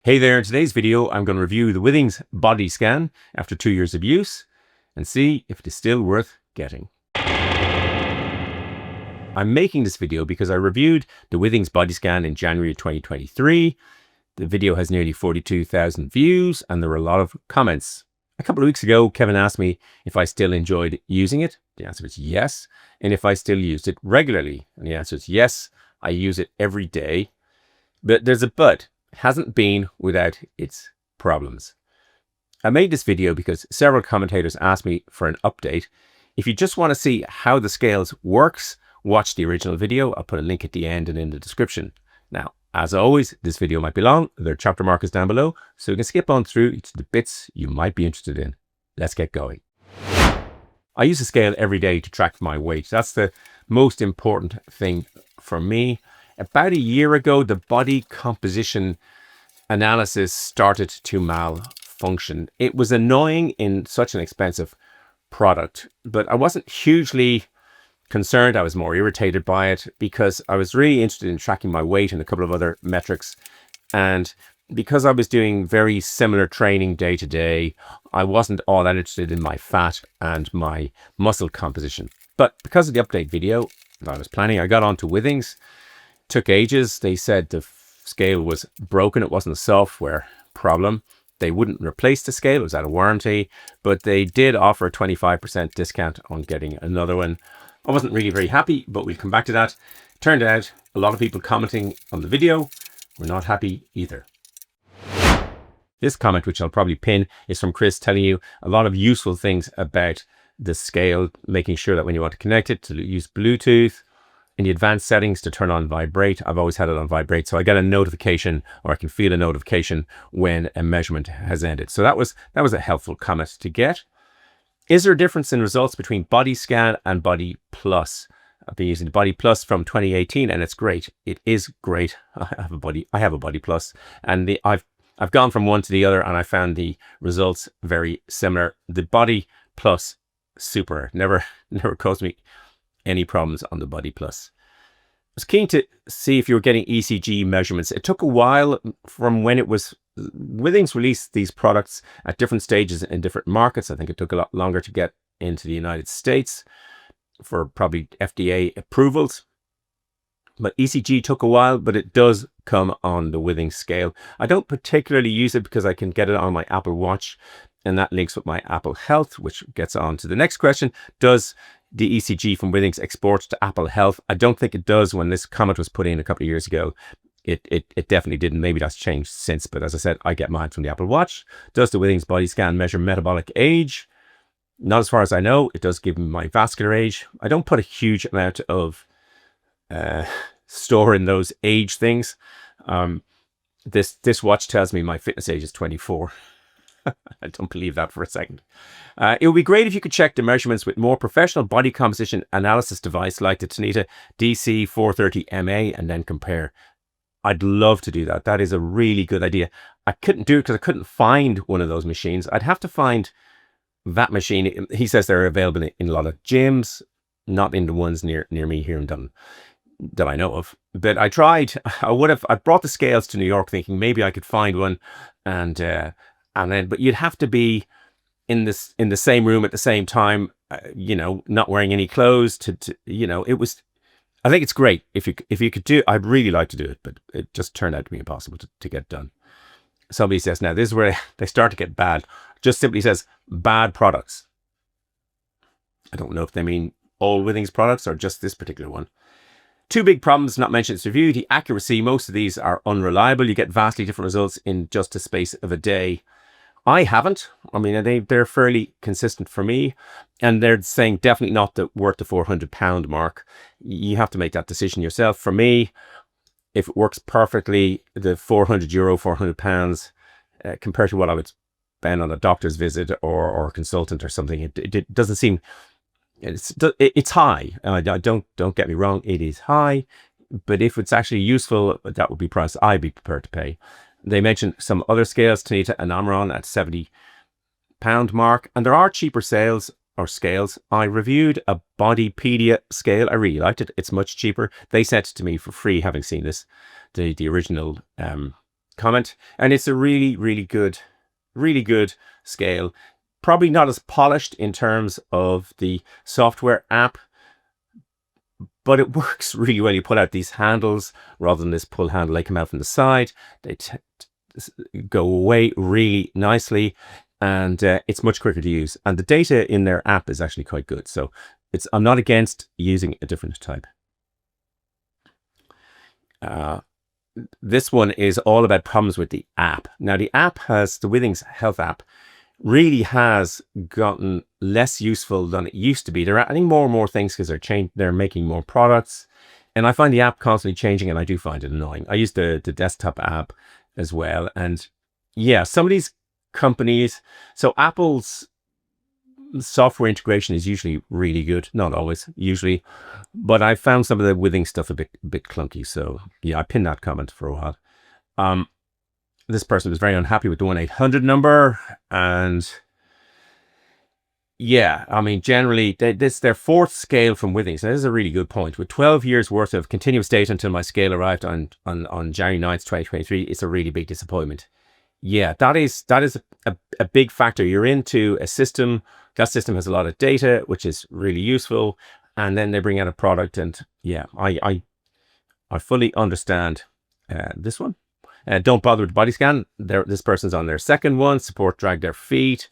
Hey there, in today's video, I'm going to review the Withings Body Scan after 2 years of use and see if it is still worth getting. I'm making this video because I reviewed the Withings Body Scan in January 2023. The video has nearly 42,000 views and there were a lot of comments. A couple of weeks ago, Kevin asked me if I still enjoyed using it. The answer is yes. And if I still used it regularly. And the answer is yes, I use it every day. But there's a but. Hasn't been without its problems. I made this video because several commentators asked me for an update. If you just want to see how the scales works, watch the original video. I'll put a link at the end and in the description. Now, as always, this video might be long. There are chapter markers down below, so you can skip on through to the bits you might be interested in. Let's get going. I use a scale every day to track my weight. That's the most important thing for me. About a year ago, the body composition analysis started to malfunction. It was annoying in such an expensive product, but I wasn't hugely concerned. I was more irritated by it because I was really interested in tracking my weight and a couple of other metrics. And because I was doing very similar training day to day, I wasn't all that interested in my fat and my muscle composition. But because of the update video that I was planning, I got onto Withings. Took ages. They said the scale was broken. It wasn't a software problem. They wouldn't replace the scale. It was out of warranty, but they did offer a 25% discount on getting another one. I wasn't really very happy, but we'll come back to that. Turned out a lot of people commenting on the video were not happy either. This comment, which I'll probably pin, is from Chris telling you a lot of useful things about the scale, making sure that when you want to connect it, to use Bluetooth. In the advanced settings to turn on vibrate. I've always had it on vibrate, so I get a notification, or I can feel a notification when a measurement has ended. So that was a helpful comment to get. Is there a difference in results between Body Scan and Body Plus? I've been using the Body Plus from 2018 and it's great. It is great. I have a Body Plus, and I've gone from one to the other and I found the results very similar. The Body Plus, super. Never caused me any problems on the Body Plus. I was keen to see if you were getting ECG measurements. It took a while from when it was Withings released these products at different stages in different markets. I think it took a lot longer to get into the United States for probably FDA approvals. But ECG took a while, but it does come on the Withings scale. I don't particularly use it because I can get it on my Apple Watch, and that links with my Apple Health, which gets on to the next question. Does the ECG from Withings export to Apple Health? I don't think it does. When this comment was put in a couple of years ago, it definitely didn't. Maybe that's changed since, but as I said, I get mine from the Apple Watch. Does the Withings Body Scan measure metabolic age? Not as far as I know. It does give me my vascular age. I don't put a huge amount of store in those age things. This watch tells me my fitness age is 24. I don't believe that for a second. It would be great if you could check the measurements with more professional body composition analysis device like the Tanita DC430MA and then compare. I'd love to do that. That is a really good idea. I couldn't do it because I couldn't find one of those machines. I'd have to find that machine. He says they're available in a lot of gyms, not in the ones near me here in Dublin that I know of. But I tried. I brought the scales to New York thinking maybe I could find one, but you'd have to be in the same room at the same time, not wearing any clothes it was. I think it's great if you could do. I'd really like to do it, but it just turned out to be impossible to get done. Somebody says, now this is where they start to get bad. Just simply says bad products. I don't know if they mean all Withings products or just this particular one. Two big problems not mentioned in this review. The accuracy. Most of these are unreliable. You get vastly different results in just a space of a day. I haven't. I mean, they're fairly consistent for me, and they're saying definitely not worth the £400 mark. You have to make that decision yourself. For me, if it works perfectly, the €400, £400 compared to what I would spend on a doctor's visit or a consultant or something, it doesn't seem. It's high. Don't get me wrong. It is high, but if it's actually useful, that would be price I'd be prepared to pay. They mentioned some other scales, Tanita and Omron at £70 mark, and there are cheaper scales. I reviewed a BodyPedia scale. I really liked it. It's much cheaper. They sent it to me for free, having seen this, the original comment. And it's a really good scale. Probably not as polished in terms of the software app, but it works really well. You pull out these handles rather than this pull handle. They come out from the side. They go away really nicely, and it's much quicker to use. And the data in their app is actually quite good. So I'm not against using a different type. This one is all about problems with the app. Now, the Withings Health app really has gotten less useful than it used to be. They're adding more and more things because they're making more products. And I find the app constantly changing, and I do find it annoying. I use the desktop app as well. And yeah, some of these companies, so Apple's software integration is usually really good, not always, usually, but I found some of the Withings stuff a bit clunky. So yeah, I pinned that comment for a while. This person was very unhappy with the 1-800 number, and yeah, I mean, generally this their fourth scale from Withings. Now, this is a really good point. With 12 years worth of continuous data until my scale arrived on January 9th, 2023, it's a really big disappointment. Yeah, that is a big factor. You're into a system. That system has a lot of data, which is really useful. And then they bring out a product, and yeah, I fully understand this one. Don't bother with the body scan. This person's on their second one. Support drag their feet,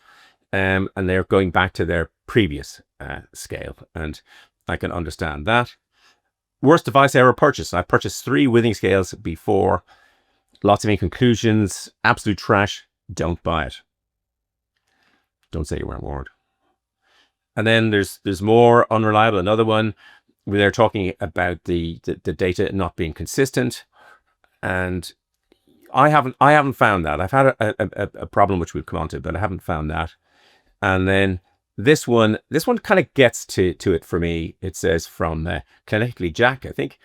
and they're going back to their previous scale, and I can understand that. Worst device I ever purchased. I purchased 3 Withings scales before. Lots of inconclusions, absolute trash. Don't buy it. Don't say you weren't warned. And then there's more unreliable. Another one where they're talking about the data not being consistent, and I haven't found that. I've had a problem which we'll come on to, but I haven't found that. And then this one kind of gets to it for me. It says from Clinically Jack, I think.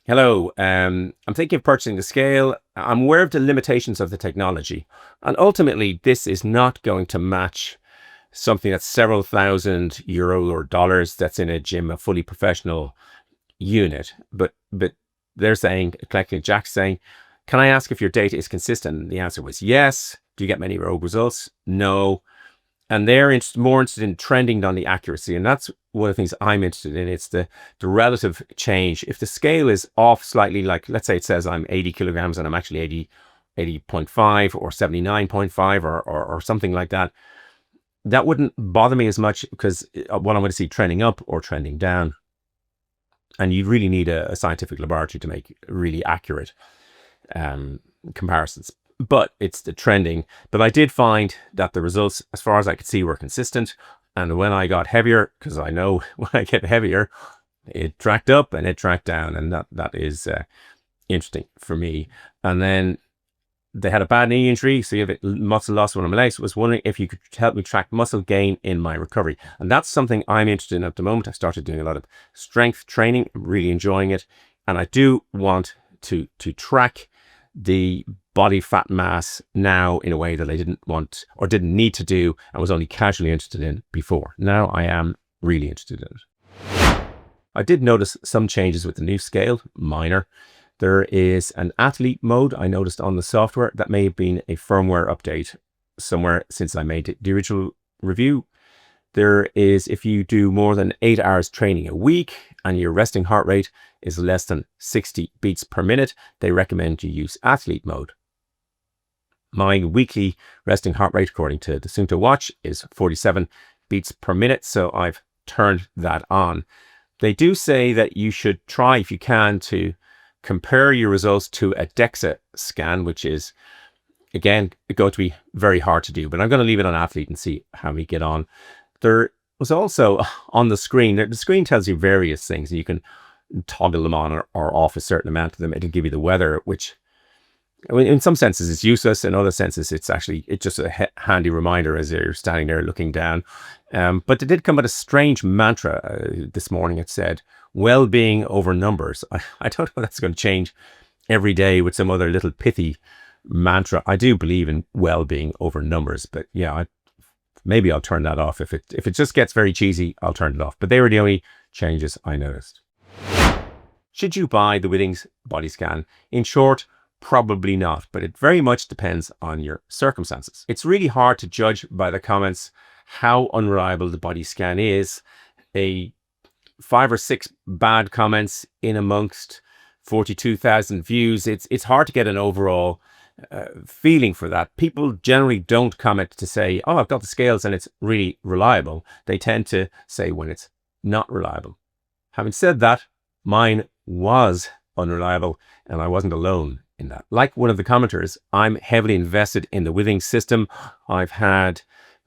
Hello, I'm thinking of purchasing the scale. I'm aware of the limitations of the technology, and ultimately this is not going to match something that's several thousand euro or dollars that's in a gym, a fully professional unit. But they're saying, Jack's saying, can I ask if your data is consistent? And the answer was yes. Do you get many rogue results? No. And they're more interested in trending than the accuracy. And that's one of the things I'm interested in. It's the relative change. If the scale is off slightly, like let's say it says I'm 80 kilograms and I'm actually 80.5 or 79.5 or something like that, that wouldn't bother me as much, because what I'm going to see trending up or trending down. And you really need a scientific laboratory to make really accurate comparisons. But it's the trending. But I did find that the results, as far as I could see, were consistent. And when I got heavier, because I know when I get heavier, it tracked up and it tracked down. And that is interesting for me. And then they had a bad knee injury, so you have muscle loss when I'm legs. I was wondering if you could help me track muscle gain in my recovery. And that's something I'm interested in at the moment. I started doing a lot of strength training, really enjoying it. And I do want to track the body fat mass now in a way that I didn't want or didn't need to do and was only casually interested in before. Now I am really interested in it. I did notice some changes with the new scale, minor. There is an athlete mode I noticed on the software. That may have been a firmware update somewhere since I made the original review. There is, if you do more than 8 hours training a week and your resting heart rate is less than 60 beats per minute, they recommend you use athlete mode. My weekly resting heart rate, according to the Suunto watch, is 47 beats per minute. So I've turned that on. They do say that you should try, if you can, to compare your results to a DEXA scan, which is, again, going to be very hard to do. But I'm going to leave it on athlete and see how we get on. There was also on the screen, the screen tells you various things. You can toggle them on or off a certain amount of them. It'll give you the weather, which in some senses it's useless. In other senses, it's just a handy reminder as you're standing there looking down. But they did come with a strange mantra this morning. It said, well-being over numbers. I don't know if that's going to change every day with some other little pithy mantra. I do believe in well-being over numbers, but yeah, maybe I'll turn that off. If it just gets very cheesy, I'll turn it off. But they were the only changes I noticed. Should you buy the Withings Body Scan? In short, Probably not, but it very much depends on your circumstances. It's really hard to judge by the comments how unreliable the body scan is. 5 or 6 bad comments in amongst 42,000 views. It's hard to get an overall feeling for that. People generally don't comment to say, oh, I've got the scales and it's really reliable. They tend to say when it's not reliable. Having said that, mine was unreliable and I wasn't alone in that. Like one of the commenters, I'm heavily invested in the Withings system. I've had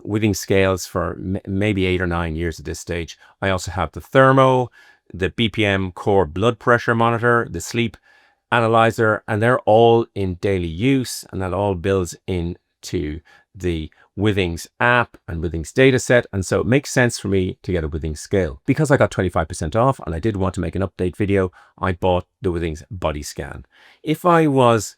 Withings scales for maybe 8 or 9 years at this stage. I also have the thermo, the BPM core blood pressure monitor, the sleep analyzer, and they're all in daily use, and that all builds into the Withings app and Withings data set. And so it makes sense for me to get a Withings scale. Because I got 25% off and I did want to make an update video, I bought the Withings Body Scan. If I was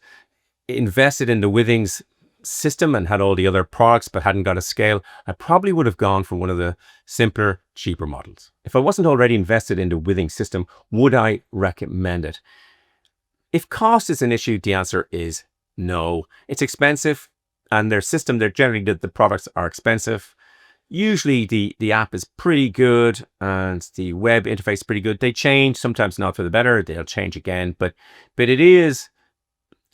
invested in the Withings system and had all the other products but hadn't got a scale, I probably would have gone for one of the simpler, cheaper models. If I wasn't already invested in the Withings system, would I recommend it? If cost is an issue, the answer is no. It's expensive, and their system, they're generally, the products are expensive. Usually the app is pretty good and the web interface is pretty good. They change, sometimes not for the better, they'll change again, but it is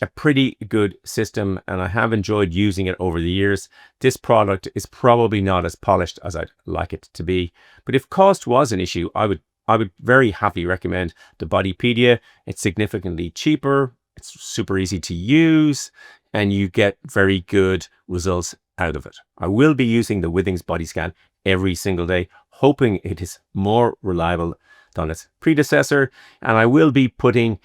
a pretty good system and I have enjoyed using it over the years. This product is probably not as polished as I'd like it to be, but if cost was an issue, I would very happily recommend the BodyPedia. It's significantly cheaper, it's super easy to use, and you get very good results out of it. I will be using the Withings Body Scan every single day, hoping it is more reliable than its predecessor, and I will be putting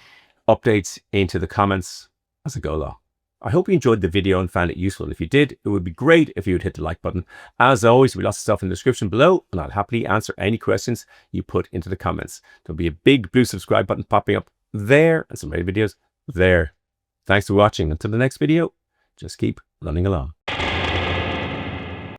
updates into the comments as I go along. I hope you enjoyed the video and found it useful. If you did, it would be great if you would hit the like button. As always, there'll be lots of stuff in the description below, and I'll happily answer any questions you put into the comments. There'll be a big blue subscribe button popping up there and some other videos there. Thanks for watching. Until the next video, just keep running along.